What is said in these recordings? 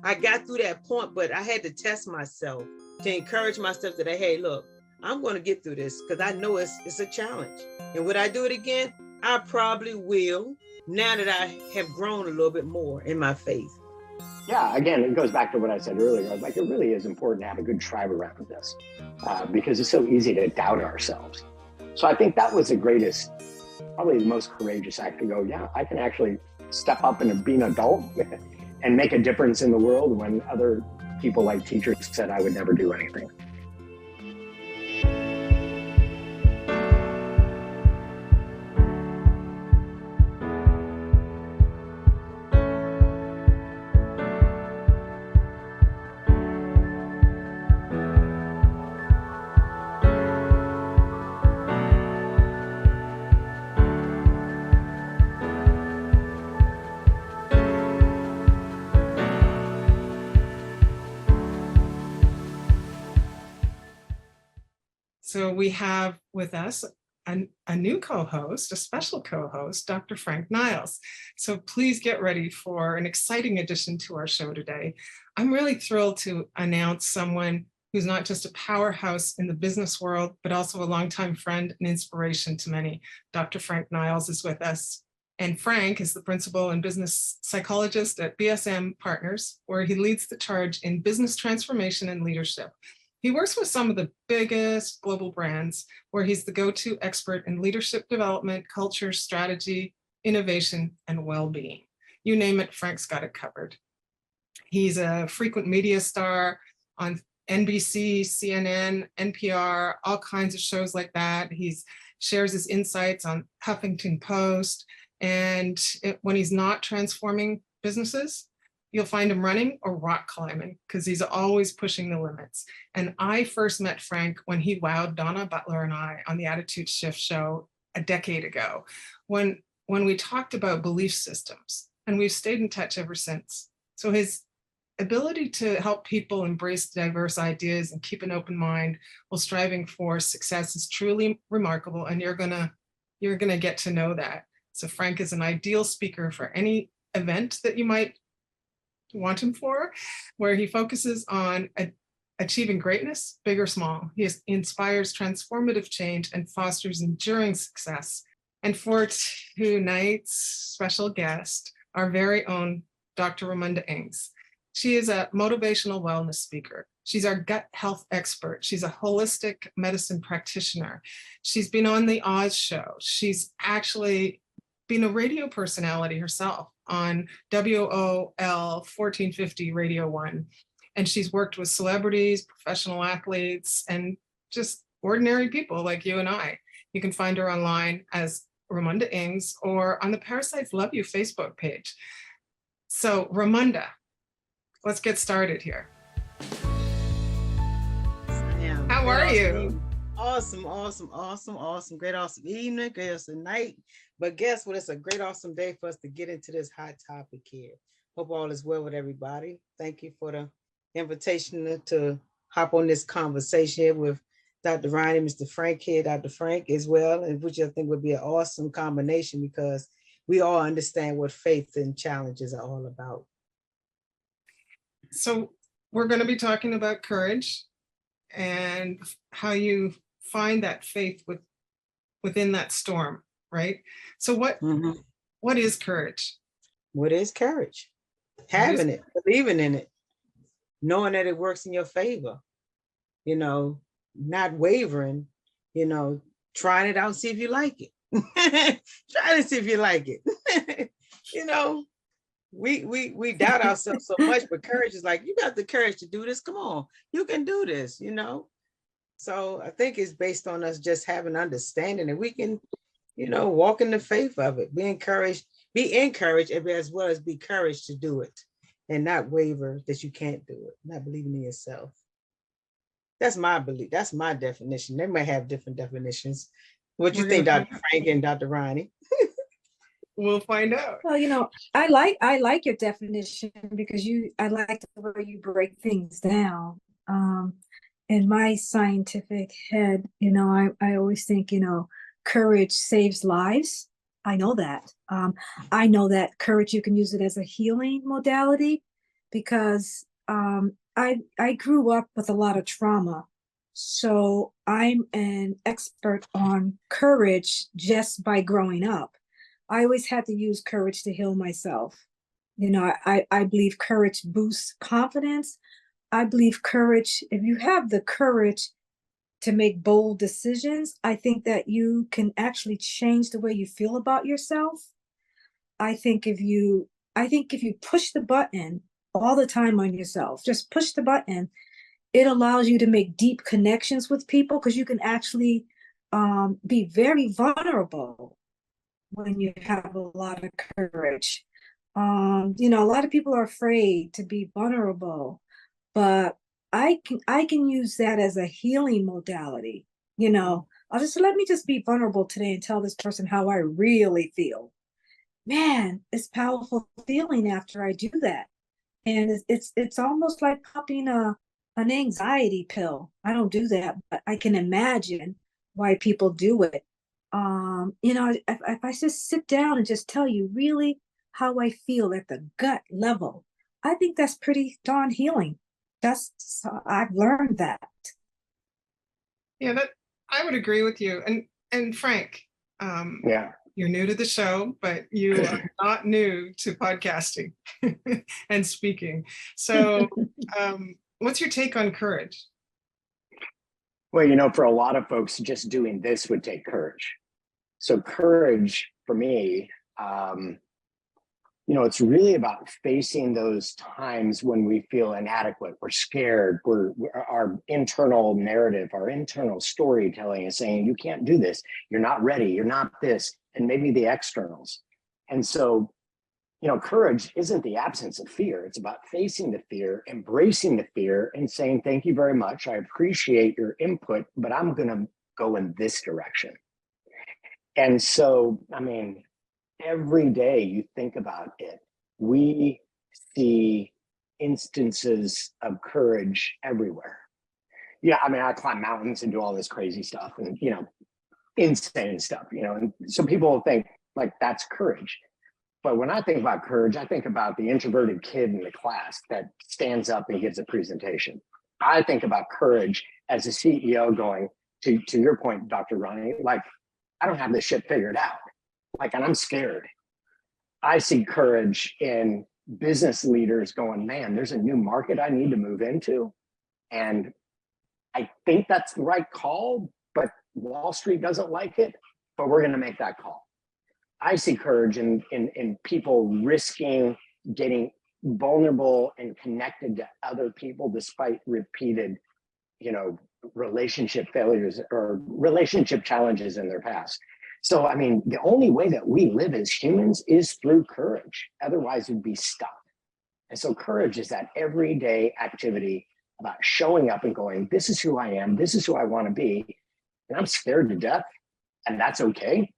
I got through that point, but I had to test myself to encourage myself that, hey, look, I'm going to get through this because I know it's a challenge. And would I do it again? I probably will, now that I have grown a little bit more in my faith. Yeah, again, it goes back to what I said earlier. Like, it really is important to have a good tribe around this because it's so easy to doubt ourselves. So I think that was the greatest, probably the most courageous act to go, yeah, I can actually step up and be an adult and make a difference in the world when other people like teachers said I would never do anything. So we have with us a new co-host, a special co-host, Dr. Frank Niles. So please get ready for an exciting addition to our show today. I'm really thrilled to announce someone who's not just a powerhouse in the business world, but also a longtime friend and inspiration to many. Dr. Frank Niles is with us. And Frank is the principal and business psychologist at BSM Partners, where he leads the charge in business transformation and leadership. He works with some of the biggest global brands, where he's the go-to expert in leadership development, culture, strategy, innovation, and well-being. You name it, Frank's got it covered. He's a frequent media star on NBC, CNN, NPR, all kinds of shows like that. He shares his insights on Huffington Post. And when he's not transforming businesses, you'll find him running or rock climbing because he's always pushing the limits. And I first met Frank when he wowed Donna Butler and I on the Attitude Shift show a decade ago, when we talked about belief systems, and we've stayed in touch ever since. So his ability to help people embrace diverse ideas and keep an open mind while striving for success is truly remarkable, and you're gonna get to know that. So Frank is an ideal speaker for any event that you might want him for, where he focuses on achieving greatness, big or small. He inspires transformative change and fosters enduring success. And for tonight's special guest, our very own Dr. Romunda Ings. She is a motivational wellness speaker. She's our gut health expert. She's a holistic medicine practitioner. She's been on the Oz show. She's actually been a radio personality herself on WOL 1450 Radio 1. And she's worked with celebrities, professional athletes, and just ordinary people like you and I. You can find her online as Romunda Ings or on the Parasites Love You Facebook page. So Romunda, let's get started here. How are you? Awesome. Great, awesome evening, great, awesome night. But guess what? It's a great, awesome day for us to get into this hot topic here. Hope all is well with everybody. Thank you for the invitation to hop on this conversation here with Dr. Roni, Mr. Frank here, Dr. Frank as well, and which I think would be an awesome combination because we all understand what faith and challenges are all about. So we're going to be talking about courage and how you find that faith within that storm, right? So what is courage? What is courage? Having it, believing in it, knowing that it works in your favor, not wavering, trying it out, see if you like it. Try to see if you like it. We doubt ourselves so much, but courage is like, you got the courage to do this. Come on, you can do this, So I think it's based on us just having understanding that we can, walk in the faith of it, be encouraged as well as be encouraged to do it and not waver that you can't do it, not believing in yourself. That's my belief. That's my definition. They might have different definitions. What do you think, Dr. Frank and Dr. Roni? We'll find out. Well, I like your definition because I like the way you break things down. In my scientific head, I always think, courage saves lives. I know that. I know that courage, you can use it as a healing modality. because I grew up with a lot of trauma. So I'm an expert on courage just by growing up. I always had to use courage to heal myself. You know, I believe courage boosts confidence. I believe courage, if you have the courage to make bold decisions, I think that you can actually change the way you feel about yourself. I think if you push the button all the time on yourself, just push the button, it allows you to make deep connections with people because you can actually be very vulnerable when you have a lot of courage. You know, a lot of people are afraid to be vulnerable, but I can use that as a healing modality. You know, let me just be vulnerable today and tell this person how I really feel. Man, it's powerful feeling after I do that. And it's almost like popping an anxiety pill. I don't do that, but I can imagine why people do it. You know, if I just sit down and just tell you really how I feel at the gut level, I think that's pretty darn healing. I've learned that. Yeah, that I would agree with you. And Frank, Yeah. you're new to the show, but you are not new to podcasting and speaking. So what's your take on courage? Well, you know, for a lot of folks, just doing this would take courage. So courage for me, you know, it's really about facing those times when we feel inadequate, we're scared, our internal narrative, our internal storytelling is saying, you can't do this, you're not ready, you're not this, and maybe the externals. And so, you know, courage isn't the absence of fear. It's about facing the fear, embracing the fear, and saying, thank you very much. I appreciate your input, but I'm going to go in this direction. And so, I mean, every day you think about it, we see instances of courage everywhere. Yeah, I mean, I climb mountains and do all this crazy stuff and, you know, insane stuff, you know, and so people think like that's courage. But when I think about courage, I think about the introverted kid in the class that stands up and gives a presentation. I think about courage as a CEO going, to your point, Dr. Roni, like, I don't have this shit figured out. Like, and I'm scared. I see courage in business leaders going, man, there's a new market I need to move into. And I think that's the right call, but Wall Street doesn't like it, but we're going to make that call. I see courage in people risking getting vulnerable and connected to other people despite repeated, you know, relationship failures or relationship challenges in their past. So, I mean, the only way that we live as humans is through courage. Otherwise, we'd be stuck. And so courage is that everyday activity about showing up and going, this is who I am. This is who I want to be. And I'm scared to death. And that's okay.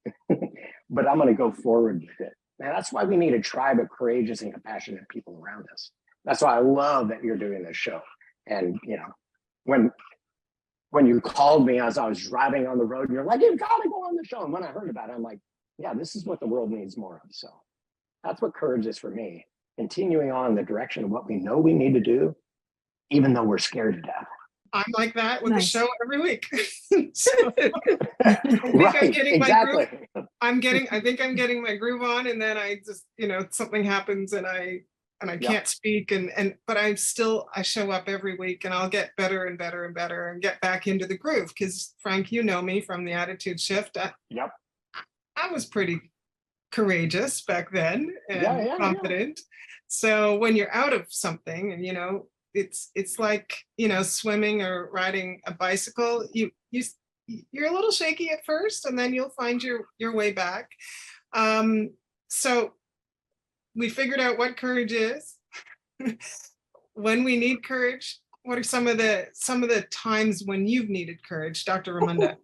But I'm going to go forward with it. And that's why we need a tribe of courageous and compassionate people around us. That's why I love that you're doing this show. And, you know, when you called me as I was driving on the road, and you're like, you've got to go on the show. And when I heard about it, I'm like, yeah, this is what the world needs more of. So that's what courage is for me. Continuing on in the direction of what we know we need to do, even though we're scared to death. I'm like that with Nice. the show every week. So, Right, exactly. I think I'm getting my groove on, and then I just, you know, something happens and I can't speak, but I show up every week, and I'll get better and better and better and get back into the groove. Because Frank, you know me from the Attitude Shift. I was pretty courageous back then and confident. Yeah. So when you're out of something, and you know, it's like, you know, swimming or riding a bicycle, you're a little shaky at first, and then you'll find your way back. So we figured out what courage is. When we need courage, what are some of the times when you've needed courage, Dr. Romunda?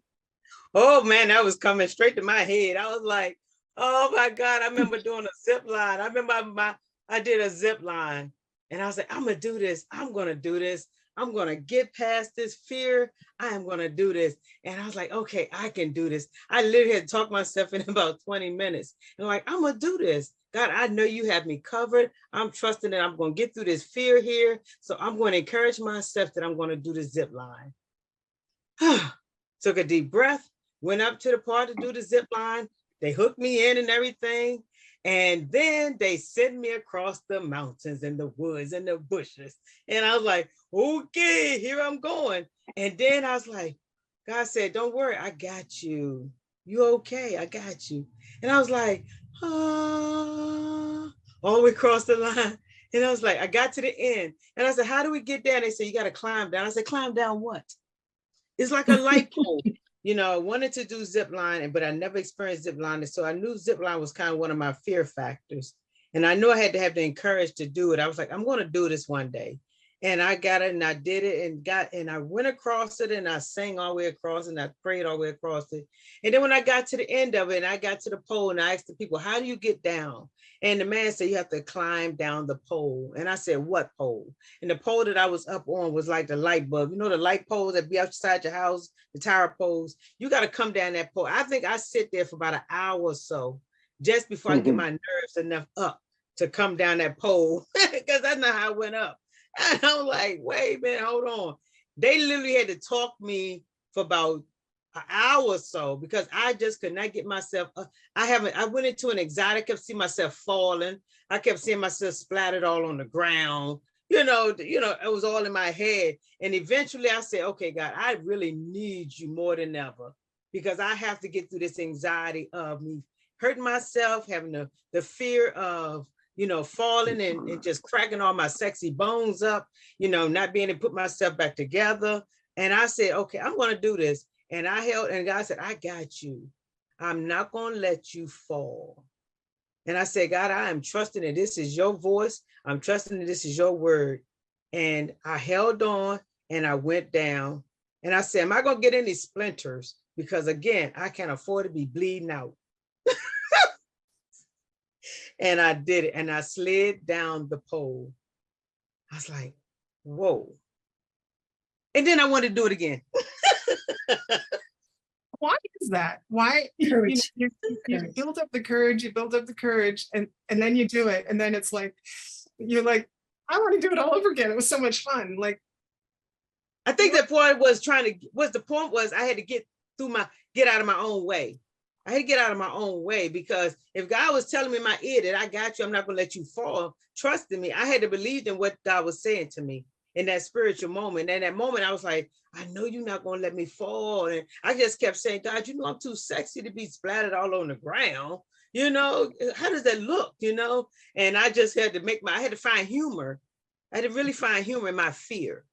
Oh man, that was coming straight to my head. I was like, oh my God, I remember doing a zip line. I remember I did a zip line, and I was like, I'm gonna do this. I'm gonna do this. I'm gonna get past this fear. I am gonna do this. And I was like, okay, I can do this. I literally had talked myself in about 20 minutes. And I'm like, I'm gonna do this. God, I know you have me covered. I'm trusting that I'm going to get through this fear here. So I'm going to encourage myself that I'm going to do the zip line. Took a deep breath, went up to the part to do the zip line. They hooked me in and everything. And then they sent me across the mountains and the woods and the bushes. And I was like, okay, here I'm going. And then I was like, God said, don't worry, I got you. You okay? I got you. And I was like, all the way across the line. And I was like, I got to the end. And I said, how do we get down? They said, you got to climb down. I said, climb down what? It's like a light pole. You know, I wanted to do zip line, but I never experienced zip line. So I knew zip line was kind of one of my fear factors. And I knew I had to have the courage to do it. I was like, I'm going to do this one day. And I got it and I did it and I went across it and I sang all the way across and I prayed all the way across it. And then when I got to the end of it and I got to the pole and I asked the people, how do you get down? And the man said, you have to climb down the pole. And I said, what pole? And the pole that I was up on was like the light bulb. You know, the light poles that be outside your house, the tower poles. You got to come down that pole. I think I sit there for about an hour or so just before I get my nerves enough up to come down that pole because that's not how I went up. And I'm like, wait a minute, hold on. They literally had to talk me for about an hour or so because I just could not get myself. I went into an anxiety. I kept seeing myself falling. I kept seeing myself splattered all on the ground. You know, it was all in my head. And eventually I said, okay, God, I really need you more than ever because I have to get through this anxiety of me hurting myself, having the fear of, falling and just cracking all my sexy bones up, not being able to put myself back together. And I said, okay, I'm going to do this. And I held, and God said, I got you. I'm not going to let you fall. And I said, God, I am trusting that this is your voice. I'm trusting that this is your word. And I held on and I went down. And I said, am I going to get any splinters? Because again, I can't afford to be bleeding out. And I did it. And I slid down the pole. I was like, whoa. And then I wanted to do it again. Why is that? Why you build up the courage, and then you do it. And then it's like, you're like, I want to do it all over again. It was so much fun. Like, I think the point was I had to get out of my own way. I had to get out of my own way because if God was telling me in my ear that I got you, I'm not going to let you fall, trusting me, I had to believe in what God was saying to me in that spiritual moment. And that moment I was like, I know you're not going to let me fall. And I just kept saying, God, I'm too sexy to be splattered all on the ground. How does that look? And I just had to I had to find humor. I had to really find humor in my fear.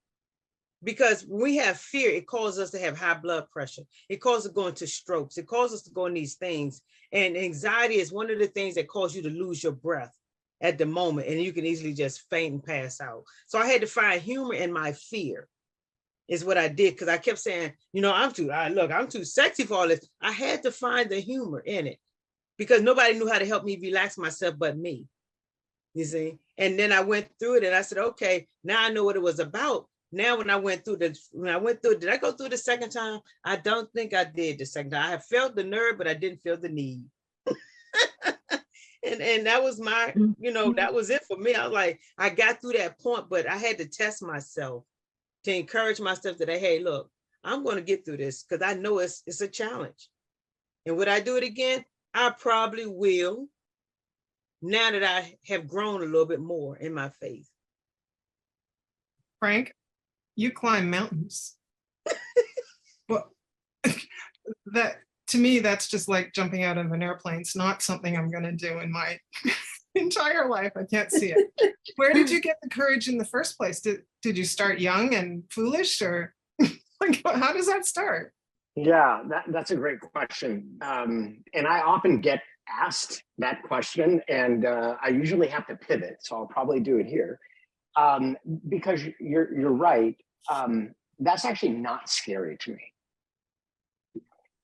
Because when we have fear, it causes us to have high blood pressure. It causes us to go into strokes. It causes us to go in these things. And anxiety is one of the things that cause you to lose your breath at the moment. And you can easily just faint and pass out. So I had to find humor in my fear is what I did. Because I kept saying, I'm too sexy for all this. I had to find the humor in it because nobody knew how to help me relax myself but me. You see? And then I went through it and I said, okay, now I know what it was about. Now, when I went through, did I go through the second time? I don't think I did the second time. I have felt the nerve, but I didn't feel the need. and that was that was it for me. I was like, I got through that point, but I had to test myself to encourage myself that, hey, look, I'm going to get through this because I know it's a challenge. And would I do it again? I probably will. Now that I have grown a little bit more in my faith. Frank, you climb mountains. Well, to me, that's just like jumping out of an airplane. It's not something I'm going to do in my entire life. I can't see it. Where did you get the courage in the first place? Did you start young and foolish, or like, how does that start? Yeah, that's a great question. And I often get asked that question, and I usually have to pivot. So I'll probably do it here. Because you're right. That's actually not scary to me.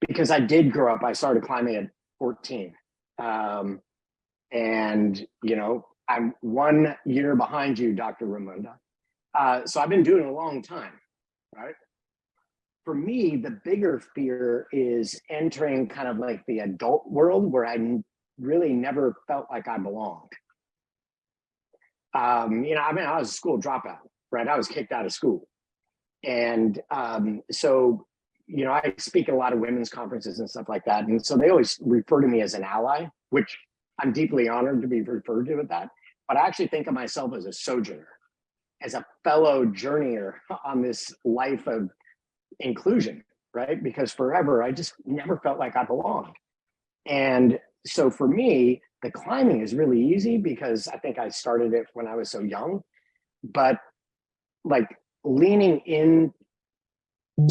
Because I did grow up, I started climbing at 14. And, I'm 1 year behind you, Dr. Romunda. So I've been doing it a long time, right? For me, the bigger fear is entering kind of like the adult world where I really never felt like I belonged. I was a school dropout, right? I was kicked out of school. And so, I speak at a lot of women's conferences and stuff like that. And so they always refer to me as an ally, which I'm deeply honored to be referred to as that. But I actually think of myself as a sojourner, as a fellow journeyer on this life of inclusion, right? Because forever, I just never felt like I belonged. And so for me, the climbing is really easy because I think I started it when I was so young, but like leaning in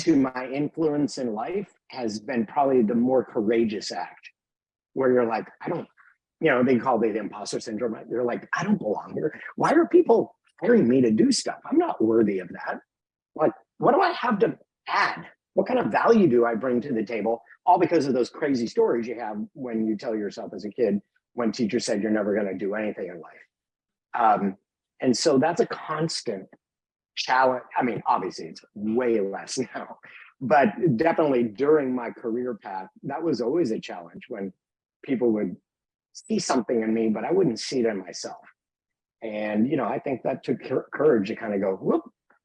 to my influence in life has been probably the more courageous act, where you're like, I don't, they call it the imposter syndrome. You're like, I don't belong here. Why are people hiring me to do stuff? I'm not worthy of that. Like, what do I have to add? What kind of value do I bring to the table? All because of those crazy stories you have when you tell yourself as a kid, when teachers said you're never going to do anything in life. And so that's a constant challenge. I mean, obviously it's way less now, but definitely during my career path, that was always a challenge when people would see something in me, but I wouldn't see it in myself. And, I think that took courage to kind of go, whoop,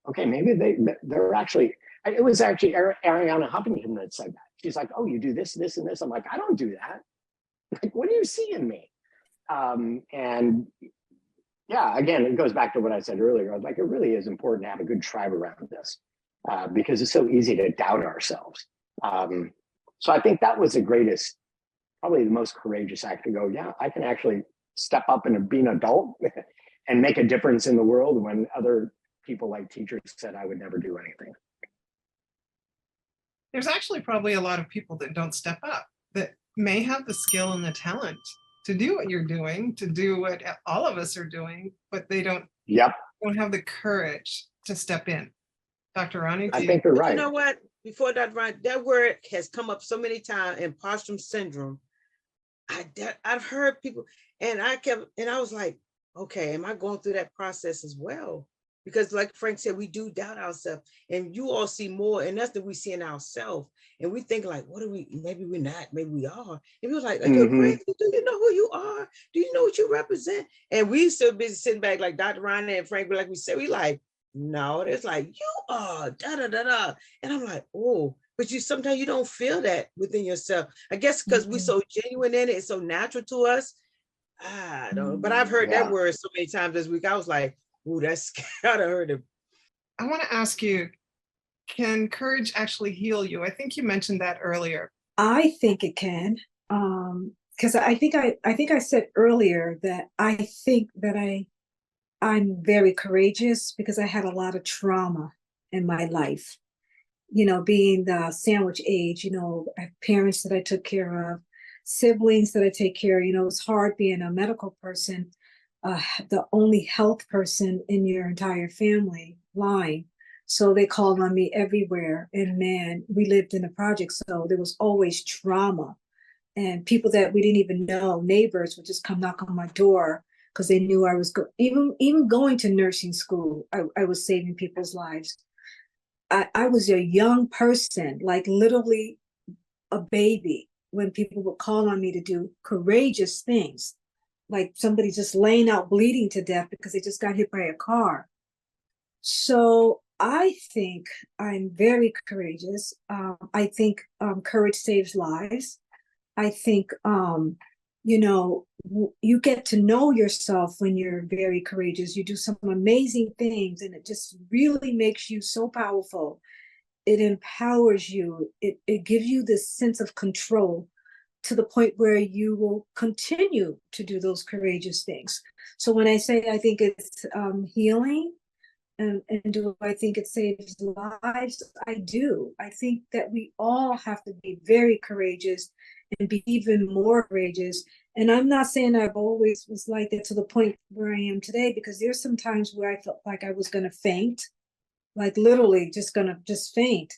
okay, maybe they're actually, it was actually Ariana Huffington that said that. She's like, oh, you do this, this, and this. I'm like, I don't do that. Like, what do you see in me? And yeah, again, it goes back to what I said earlier. I was like, it really is important to have a good tribe around this because it's so easy to doubt ourselves. So I think that was the greatest, probably the most courageous act to go, yeah, I can actually step up and be an adult and make a difference in the world when other people like teachers said I would never do anything. There's actually probably a lot of people that don't step up, that may have the skill and the talent to do what you're doing, to do what all of us are doing, but they don't have the courage to step in. Dr. Roni? I think you're right. You know what? Before Dr. Roni, that word has come up so many times, imposter syndrome. I've heard people, and I was like, okay, am I going through that process as well? Because like Frank said, we do doubt ourselves, and you all see more in us than we see in ourselves. And we think like, maybe we're not, maybe we are. And we was like, you're crazy. Do you know who you are? Do you know what you represent? And we so busy sitting back like Dr. Roni and Frank, like we said, we like, no, it's like, you are, da-da-da-da. And I'm like, oh, but sometimes you don't feel that within yourself. I guess because we're so genuine in it, it's so natural to us. I don't know. But I've heard that word so many times this week. I was like, ooh, that's kind of heard it. I want to ask you, can courage actually heal you? I think you mentioned that earlier. I think it can, because I think I said earlier that I think that I'm very courageous because I had a lot of trauma in my life. Being the sandwich age, I have parents that I took care of, siblings that I take care of. It's hard being a medical person, the only health person in your entire family line. So they called on me everywhere. And man, we lived in a project, so there was always trauma. And people that we didn't even know, neighbors, would just come knock on my door because they knew I was even going to nursing school. I was saving people's lives. I was a young person, like literally a baby, when people would call on me to do courageous things, like somebody just laying out bleeding to death because they just got hit by a car. So I think I'm very courageous. I think courage saves lives. I think, you get to know yourself when you're very courageous. You do some amazing things, and it just really makes you so powerful. It empowers you. It gives you this sense of control to the point where you will continue to do those courageous things. So when I say I think it's healing, and do I think it saves lives? I do. I think that we all have to be very courageous and be even more courageous. And I'm not saying I've always was like that to the point where I am today, because there's some times where I felt like I was going to faint, like literally just faint.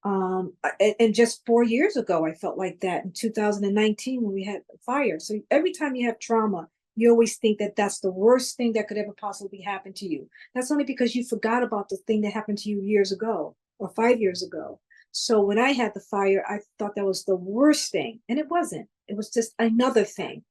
And just 4 years ago, I felt like that in 2019 when we had fire. So every time you have trauma, you always think that that's the worst thing that could ever possibly happen to you. That's only because you forgot about the thing that happened to you years ago or 5 years ago. So when I had the fire, I thought that was the worst thing. And it wasn't. It was just another thing.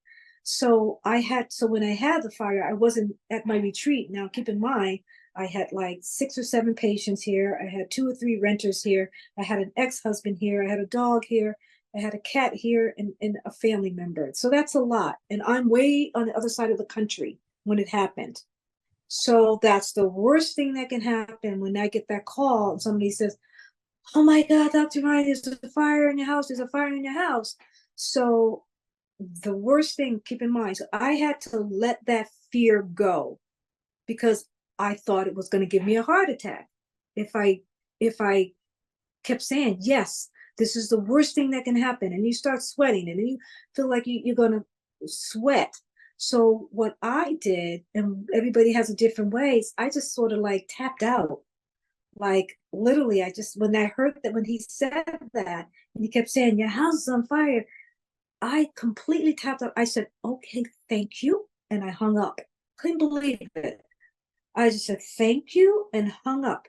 So when I had the fire, I wasn't at my retreat. Now, keep in mind, I had like 6 or 7 patients here. I had 2 or 3 renters here. I had an ex-husband here. I had a dog here. I had a cat here and a family member. So that's a lot. And I'm way on the other side of the country when it happened. So that's the worst thing that can happen when I get that call and somebody says, oh my God, Dr. Ryan, there's a fire in your house. There's a fire in your house. So the worst thing, keep in mind, so I had to let that fear go because I thought it was going to give me a heart attack. If I kept saying, yes, this is the worst thing that can happen, and you start sweating and then you feel like you're going to sweat. So what I did, and everybody has a different ways, I just sort of like tapped out. Like literally, when I heard that, when he said that, and he kept saying, your house is on fire, I completely tapped out. I said, okay, thank you. And I hung up. Couldn't believe it. I just said, thank you, and hung up.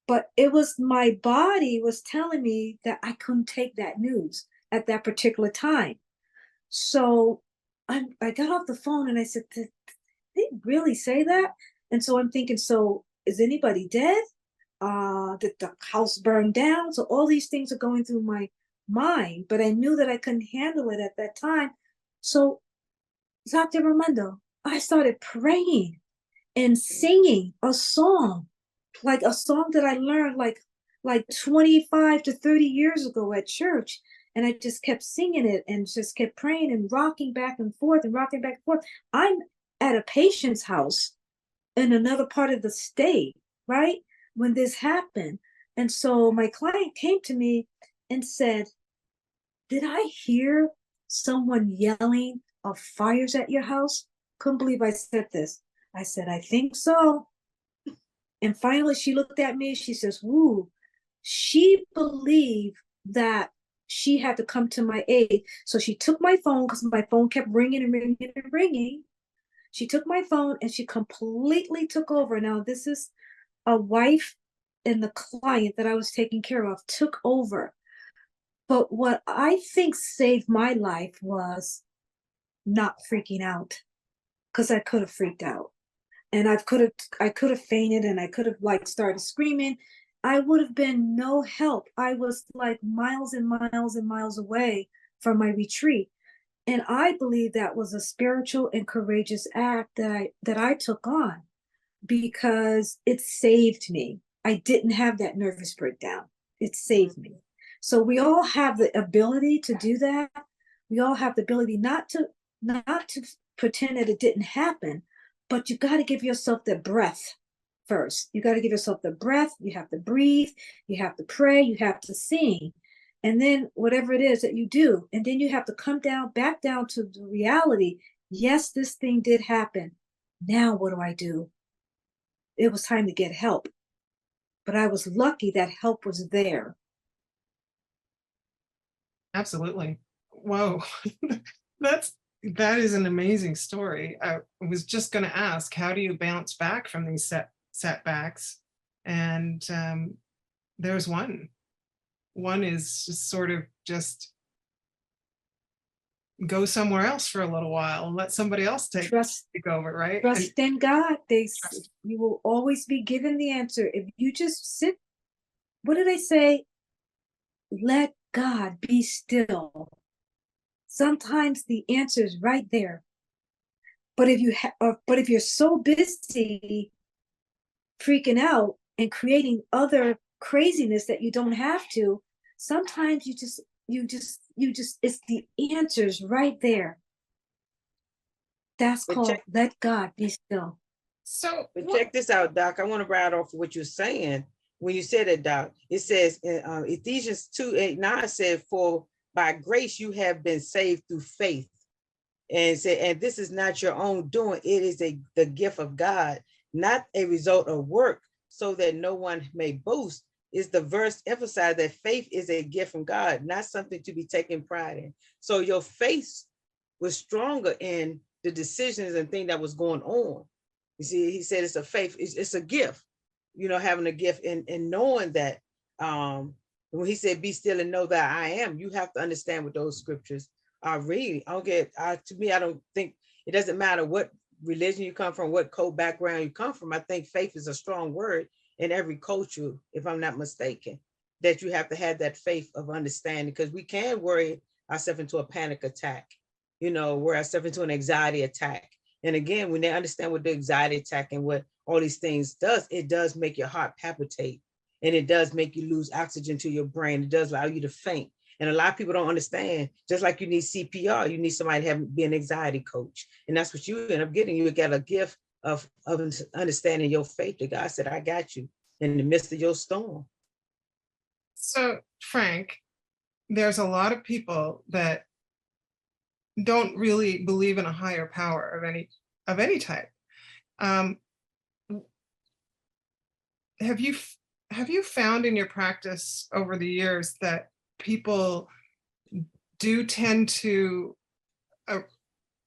But it was my body was telling me that I couldn't take that news at that particular time. So I got off the phone and I said, did they really say that? And so I'm thinking, so is anybody dead? Did the house burn down? So all these things are going through my mind, but I knew that I couldn't handle it at that time. So, Dr. Romunda, I started praying and singing a song, like a song that I learned like 25 to 30 years ago at church. And I just kept singing it and just kept praying and rocking back and forth and rocking back and forth. I'm at a patient's house in another part of the state, right? When this happened. And so my client came to me and said, did I hear someone yelling of fires at your house? Couldn't believe I said this. I said, I think so. And finally she looked at me, she says, woo. She believed that she had to come to my aid. So she took my phone, because my phone kept ringing and ringing and ringing. She took my phone and she completely took over. Now, this is a wife and the client that I was taking care of took over. But what I think saved my life was not freaking out, because I could have freaked out. And I could have fainted, and I could have like started screaming. I would have been no help. I was like miles and miles and miles away from my retreat. And I believe that was a spiritual and courageous act that I took on, because it saved me. I didn't have that nervous breakdown. It saved me. So we all have the ability to do that. We all have the ability not to pretend that it didn't happen, but you got to give yourself the breath first. You got to give yourself the breath. You have to breathe. You have to pray. You have to sing. And then whatever it is that you do, and then you have to come back down to the reality. Yes, this thing did happen. Now what do I do? It was time to get help. But I was lucky that help was there. Absolutely. Whoa. That is an amazing story. I was just going to ask, how do you bounce back from these setbacks? And there's one. One is just sort of just go somewhere else for a little while and let somebody else take over, right? Trust in God. You will always be given the answer. If you just sit, what do they say? Let God be still. Sometimes the answer is right there. But if you're so busy freaking out and creating other craziness that you don't have to, sometimes you just it's the answers right there. That's called let God be still. So check this out, Doc. I want to ride off of what you're saying. When you said it, Doc, it says in Ephesians 2:8-9 said, for by grace you have been saved through faith. And this is not your own doing. It is the gift of God, not a result of work, so that no one may boast. Is the verse emphasize that faith is a gift from God, not something to be taken pride in. So your faith was stronger in the decisions and things that was going on. You see, he said it's a faith, it's a gift, having a gift and knowing that when he said, be still and know that I am, you have to understand what those scriptures are reading. To me, I don't think It doesn't matter what religion you come from, what code background you come from. I think faith is a strong word in every culture, if I'm not mistaken, that you have to have that faith of understanding, because we can worry ourselves into a panic attack, worry ourselves into an anxiety attack. And again, when they understand what the anxiety attack and what all these things does, it does make your heart palpitate, and it does make you lose oxygen to your brain. It does allow you to faint. And a lot of people don't understand, just like you need CPR, you need somebody to be an anxiety coach. And that's what you end up getting. You get a gift of understanding your faith, that God said, I got you in the midst of your storm. So, Frank, there's a lot of people that don't really believe in a higher power of any type. Have you found in your practice over the years that people do tend to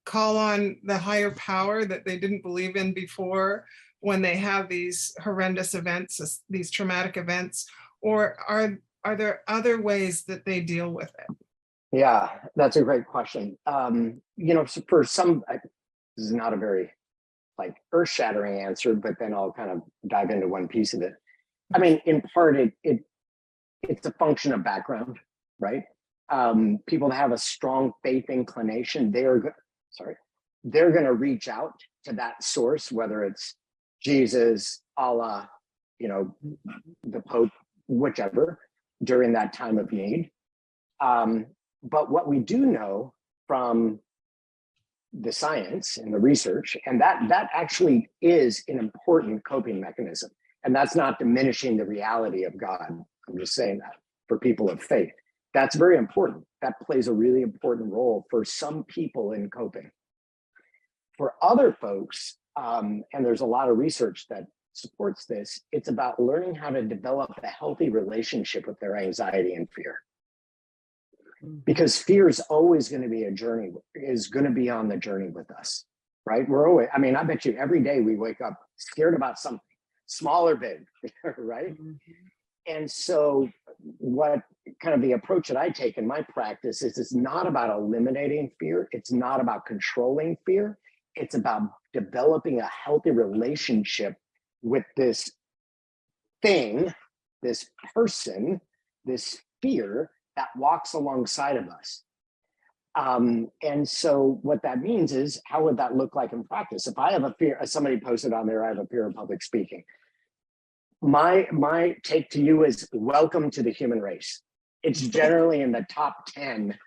call on the higher power that they didn't believe in before when they have these horrendous events, these traumatic events, or are there other ways that they deal with it? Yeah, that's a great question. So for some, this is not a very earth-shattering answer, but then I'll kind of dive into one piece of it. I mean, in part, it's a function of background, right? People that have a strong faith inclination, they're going to reach out to that source, whether it's Jesus, Allah, the Pope, whichever, during that time of need. But what we do know from the science and the research, and that actually is an important coping mechanism. And that's not diminishing the reality of God. I'm just saying that for people of faith, that's very important. That plays a really important role for some people in coping. For other folks, and there's a lot of research that supports this, it's about learning how to develop a healthy relationship with their anxiety and fear. Because fear is always going to be going to be on the journey with us, right? I bet you every day we wake up scared about something, small or big, right? Mm-hmm. And so what kind of the approach that I take in my practice is, it's not about eliminating fear. It's not about controlling fear. It's about developing a healthy relationship with this thing, this person, this fear that walks alongside of us. And so what that means is, how would that look like in practice? If I have a fear, as somebody posted on there, I have a fear of public speaking. My take to you is, welcome to the human race. It's generally in the top 10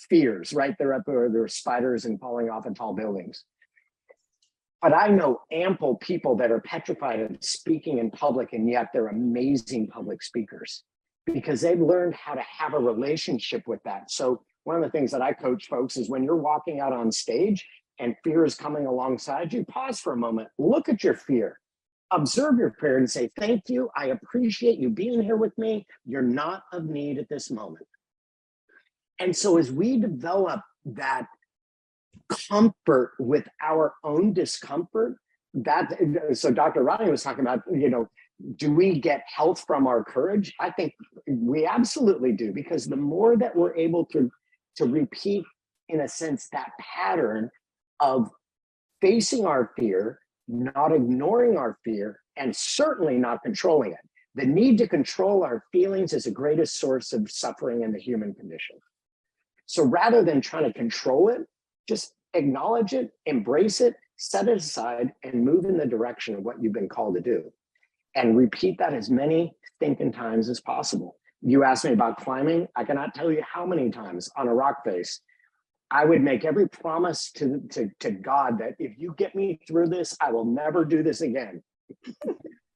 fears, right? They're up there, there are spiders and falling off of tall buildings. But I know ample people that are petrified of speaking in public, and yet they're amazing public speakers, because they've learned how to have a relationship with that. So one of the things that I coach folks is, when you're walking out on stage and fear is coming alongside you, pause for a moment, look at your fear, observe your fear, and say, thank you, I appreciate you being here with me. You're not of need at this moment. And so as we develop that comfort with our own discomfort, so Dr. Roni was talking about, do we get health from our courage? I think we absolutely do, because the more that we're able to repeat, in a sense, that pattern of facing our fear, not ignoring our fear, and certainly not controlling it. The need to control our feelings is the greatest source of suffering in the human condition. So rather than trying to control it, just acknowledge it, embrace it, set it aside, and move in the direction of what you've been called to do. And repeat that as many stinking times as possible. You asked me about climbing. I cannot tell you how many times on a rock face I would make every promise to God that, if you get me through this, I will never do this again.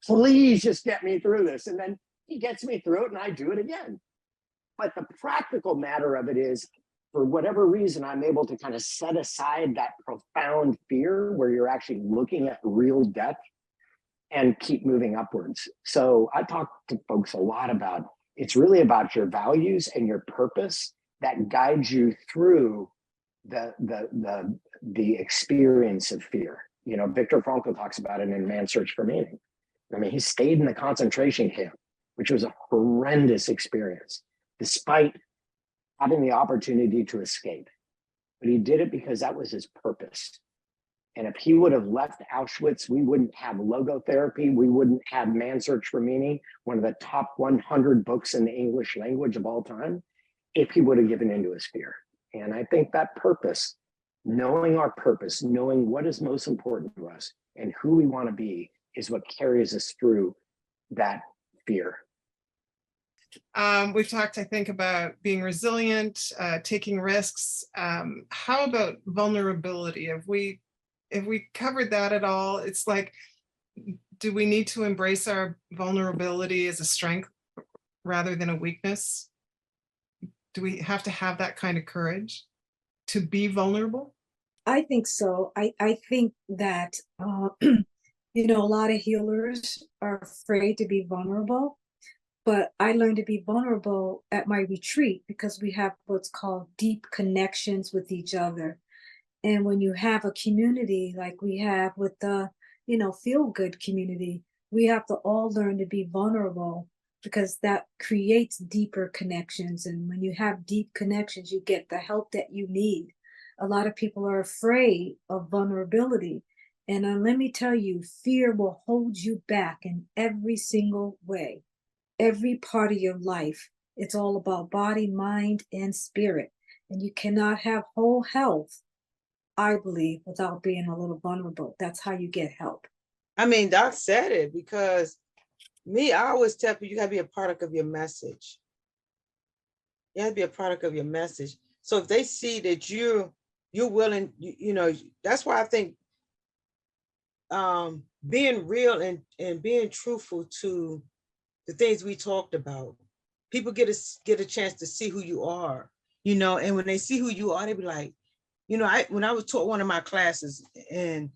Please just get me through this. And then he gets me through it and I do it again. But the practical matter of it is, for whatever reason, I'm able to kind of set aside that profound fear where you're actually looking at real death and keep moving upwards. So I talk to folks a lot about, it's really about your values and your purpose that guides you through the experience of fear. Viktor Frankl talks about it in Man's Search for Meaning. I mean, he stayed in the concentration camp, which was a horrendous experience, despite having the opportunity to escape. but he did it because that was his purpose. And if he would have left Auschwitz, we wouldn't have logotherapy. We wouldn't have Man's Search for Meaning, one of the top 100 books in the English language of all time, if he would have given into his fear. And I think that purpose, knowing our purpose, knowing what is most important to us and who we want to be, is what carries us through that fear. We've talked, I think, about being resilient, taking risks. How about vulnerability? If we covered that at all, it's like, do we need to embrace our vulnerability as a strength rather than a weakness? Do we have to have that kind of courage to be vulnerable? I think so. I think that, you know, a lot of healers are afraid to be vulnerable, but I learned to be vulnerable at my retreat because we have what's called deep connections with each other. And when you have a community like we have with the, you know, Feel Good community, we have to all learn to be vulnerable because that creates deeper connections. And when you have deep connections, you get the help that you need. A lot of people are afraid of vulnerability. And let me tell you, fear will hold you back in every single way, every part of your life. It's all about body, mind, and spirit. And you cannot have whole health, I believe, without being a little vulnerable. That's how you get help. I mean, Doc said it, because I always tell people you gotta be a product of your message. You have to be a product of your message. So if they see that you're willing, you know, that's why I think being real and being truthful to the things we talked about, people get a chance to see who you are, you know, and when they see who you are, they be like, you know, when I was taught one of my classes, and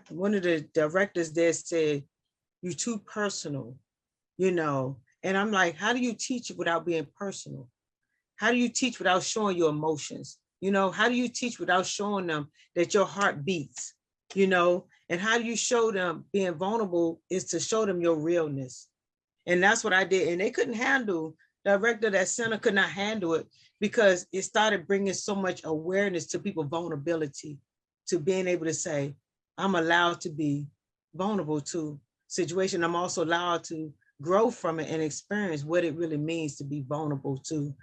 one of the directors there said, "You're too personal," you know, and I'm like, how do you teach it without being personal? How do you teach without showing your emotions? You know, how do you teach without showing them that your heart beats? You know, and how do you show them being vulnerable is to show them your realness. And that's what I did. And they couldn't handle, the director of that center could not handle it, because it started bringing so much awareness to people's vulnerability, to being able to say, I'm allowed to be vulnerable to situation. I'm also allowed to grow from it and experience what it really means to be vulnerable to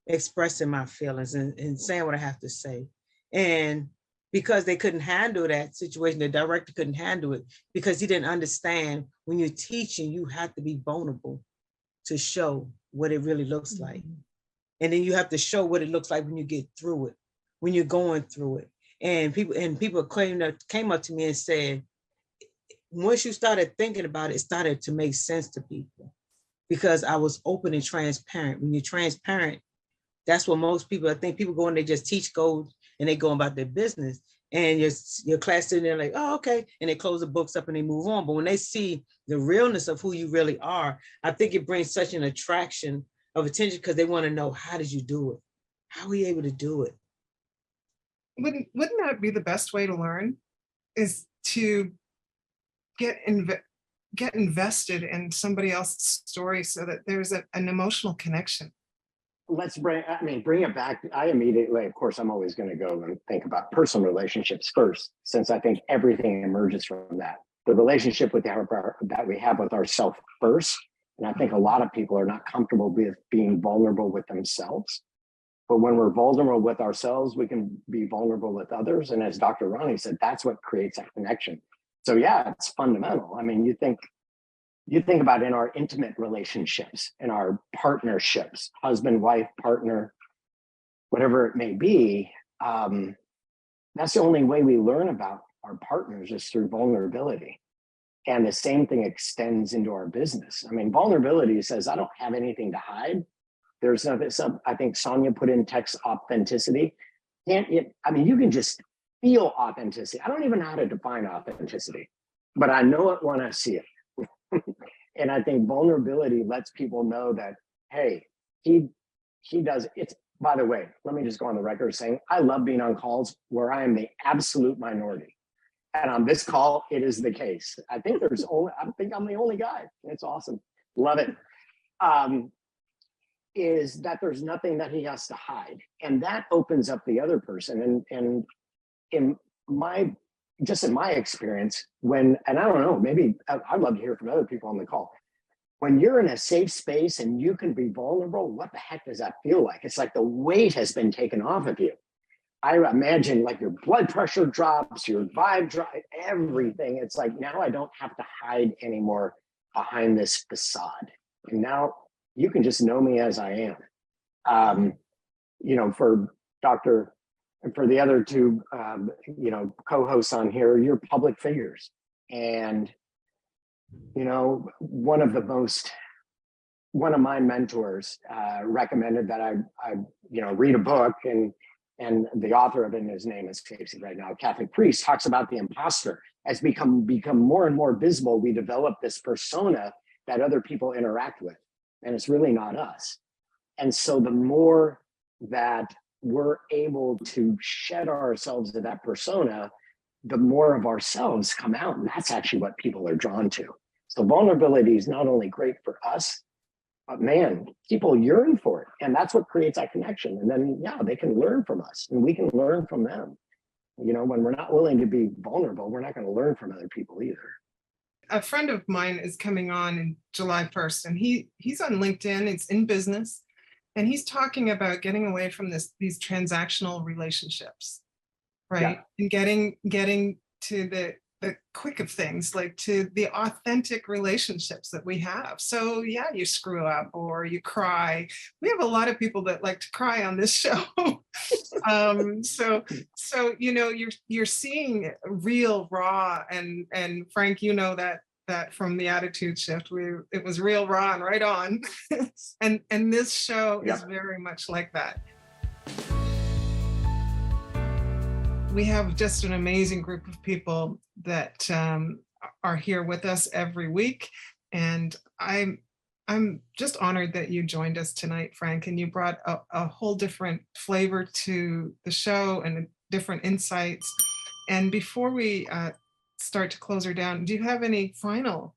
expressing my feelings and saying what I have to say. And because they couldn't handle that situation, the director couldn't handle it, because he didn't understand when you're teaching, you have to be vulnerable to show what it really looks like. And then you have to show what it looks like when you get through it, when you're going through it. And people came up to me and said, once you started thinking about it, it started to make sense to people, because I was open and transparent. When you're transparent, that's what most people, I think people go and they just teach goals and they go about their business. And your class sitting there like, oh, okay. And they close the books up and they move on. But when they see the realness of who you really are, I think it brings such an attraction of attention, because they want to know, how did you do it? How were you able to do it? Wouldn't that be the best way to learn, is to get invested in somebody else's story so that there's an emotional connection? Let's bring it back. I immediately, of course, I'm always going to go and think about personal relationships first, since I think everything emerges from that. The relationship that we have with ourselves first. And I think a lot of people are not comfortable with being vulnerable with themselves. But when we're vulnerable with ourselves, we can be vulnerable with others. And as Dr. Roni said, that's what creates that connection. So yeah, it's fundamental. I mean, you think about in our intimate relationships, in our partnerships, husband, wife, partner, whatever it may be, that's the only way we learn about our partners is through vulnerability. And the same thing extends into our business. I mean, vulnerability says, I don't have anything to hide. There's nothing, I think Sonia put in text authenticity. You can just feel authenticity. I don't even know how to define authenticity, but I know it when I see it. And I think vulnerability lets people know that, hey, he does it. By the way, let me just go on the record saying, I love being on calls where I am the absolute minority. And on this call, it is the case. I think I'm the only guy. It's awesome. Love it. is that there's nothing that he has to hide. And that opens up the other person. And in my experience, and I don't know, maybe I'd love to hear from other people on the call. When you're in a safe space and you can be vulnerable, what the heck does that feel like? It's like the weight has been taken off of you. I imagine like your blood pressure drops, your vibe drops, everything. It's like, now I don't have to hide anymore behind this facade. And now you can just know me as I am. For the other two, co-hosts on here, you're public figures. And, one of my mentors recommended that I read a book, and the author of it, his name escapes me right now, Catholic priest, talks about the imposter as become more and more visible. We develop this persona that other people interact with, and it's really not us. And so the more that we're able to shed ourselves to that persona, the more of ourselves come out, and that's actually what people are drawn to. So vulnerability is not only great for us, but man, people yearn for it. And that's what creates that connection. And then, they can learn from us and we can learn from them. When we're not willing to be vulnerable, we're not going to learn from other people either. A friend of mine is coming on in July 1st, and he's on LinkedIn, it's in business, and he's talking about getting away from these transactional relationships, right? Yeah. And getting to the quick of things, like to the authentic relationships that we have. So you screw up or you cry. We have a lot of people that like to cry on this show. So you're seeing real raw, and Frank, that from the attitude shift, it was real raw and right on. and this show is very much like that. We have just an amazing group of people that are here with us every week. And I'm just honored that you joined us tonight, Frank, and you brought a whole different flavor to the show and different insights. And before we start to close her down, do you have any final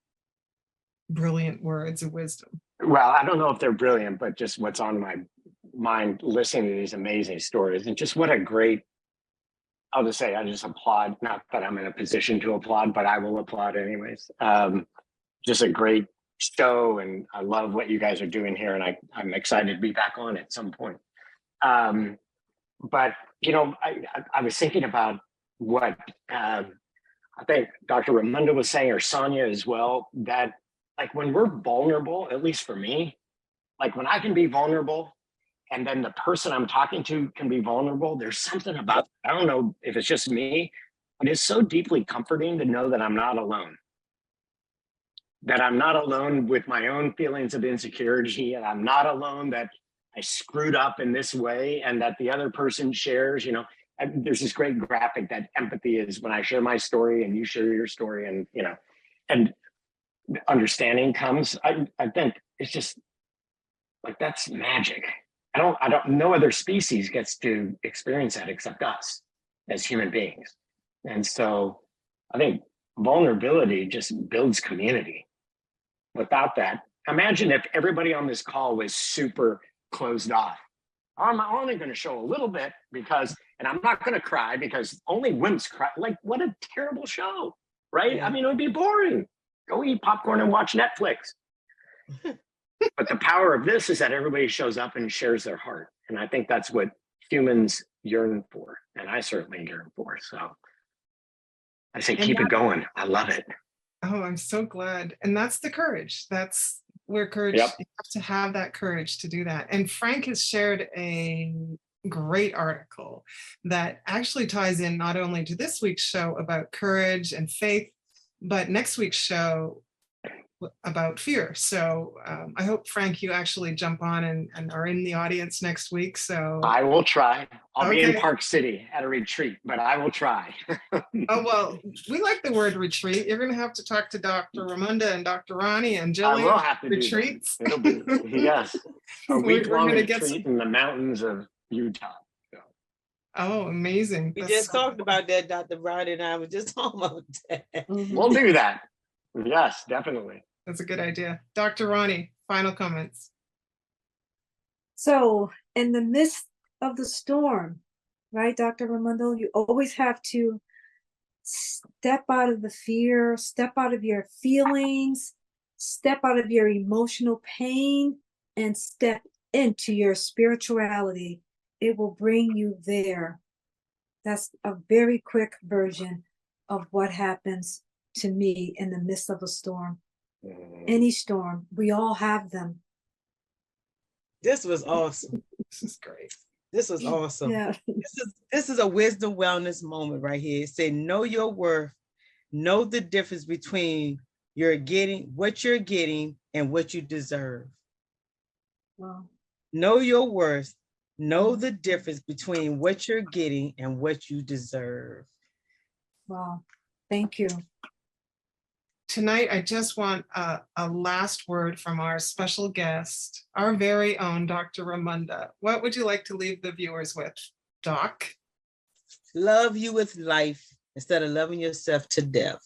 brilliant words of wisdom? Well, I don't know if they're brilliant, but just what's on my mind listening to these amazing stories, and just what a great, I'll just say, I just applaud, not that I'm in a position to applaud, but I will applaud anyways. Just a great show, and I love what you guys are doing here, and I'm excited to be back on at some point. But, I was thinking about what I think Dr. Romunda was saying, or Sonia as well, that like when we're vulnerable, at least for me, like when I can be vulnerable, and then the person I'm talking to can be vulnerable, there's something about, I don't know if it's just me, but it's so deeply comforting to know that I'm not alone. That I'm not alone with my own feelings of insecurity, and I'm not alone that I screwed up in this way, and that the other person shares, and there's this great graphic that empathy is when I share my story and you share your story, and, and understanding comes. I think it's just like, that's magic. No other species gets to experience that except us as human beings. And so I think vulnerability just builds community. Without that, imagine if everybody on this call was super closed off. I'm only going to show a little bit and I'm not going to cry because only wimps cry. Like, what a terrible show, right? Yeah. I mean, it would be boring. Go eat popcorn and watch Netflix. But the power of this is that everybody shows up and shares their heart. And I think that's what humans yearn for. And I certainly yearn for. So I say, keep it going. I love it. Oh, I'm so glad. And that's the courage. That's where courage, you have to have that courage to do that. And Frank has shared a great article that actually ties in not only to this week's show about courage and faith, but next week's show about fear. So I hope, Frank, you actually jump on and are in the audience next week. So I will try. I'll be in Park City at a retreat, but I will try. Oh, well, we like the word retreat. You're going to have to talk to Dr. Ramunda and Dr. Roni and Jillian. I will have to retreats. It'll be, yes, a week-long retreat in the mountains of Utah. So. Oh, amazing. We just talked about that, Dr. Roni and I were just talking about that. We'll do that. Yes, definitely. That's a good idea. Dr. Roni, final comments. So in the midst of the storm, right, Dr. Romunda, you always have to step out of the fear, step out of your feelings, step out of your emotional pain, and step into your spirituality. It will bring you there. That's a very quick version of what happens to me in the midst of a storm. Any storm, we all have them. This was awesome. This is great. This was awesome. Yeah. This is a wisdom wellness moment right here. It said, know your worth, know the difference between what you're getting and what you deserve. Wow. Know your worth, know the difference between what you're getting and what you deserve. Wow. Thank you. Tonight, I just want a last word from our special guest, our very own Dr. Romunda. What would you like to leave the viewers with, Doc? Love you with life instead of loving yourself to death.